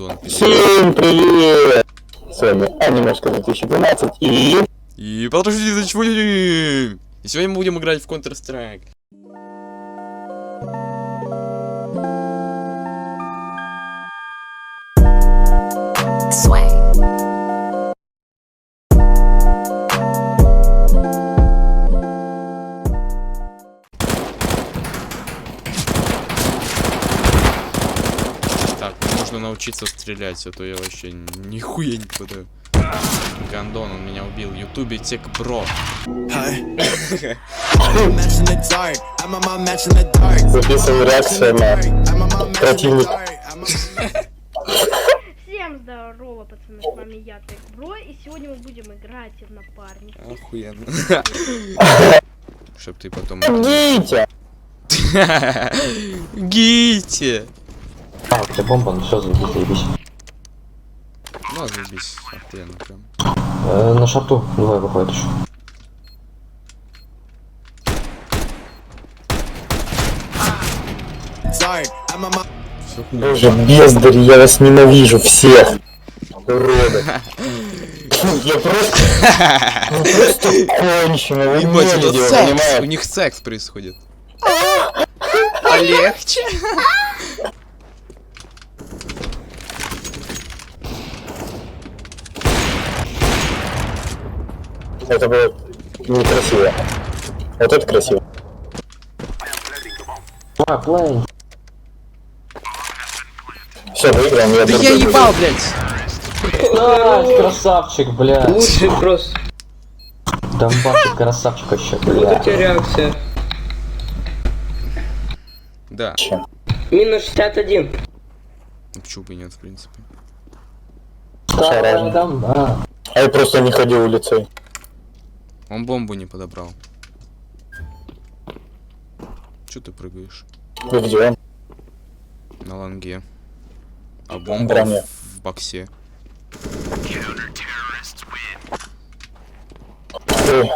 гандон. Всем привет! С вами Анимешка 2012 И подождите, и сегодня мы будем играть в Counter-Strike. Так, нужно научиться стрелять, а то я вообще нихуя не попадаю. Гандон, он меня убил. Ютубе Тек Бро. записываем реакцию на противника. Всем здорово, пацаны, с вами я, Тек Бро, и сегодня мы будем играть в напарника. Охуенно. Чтоб ты потом... Идите! Гите! А, у тебя бомба, ну все, заебись. Ну, заебись, охуенно прям. На шарту, давай выходит еще. Всё хуйня. Боже, бездари, я вас ненавижу всех! Уроды! Я просто конченый, вы Ебать, это нелюди, вы секс! У понимаете? них секс происходит. А легче? Это было некрасиво. Вот это красиво. Плей. Все, выиграем, я Да я ебал, блядь! Да, красавчик, блядь. Лучший просто. Донбасс, красавчик вообще, Вот у блядь. тебя реакция. Да. Минус 61. Ну, почему бы и нет, в принципе. Да. А я просто не ходил улицей. Он бомбу не подобрал. Чё ты прыгаешь? Вы где? На лонге. А бомба Броня. в боксе. Ой,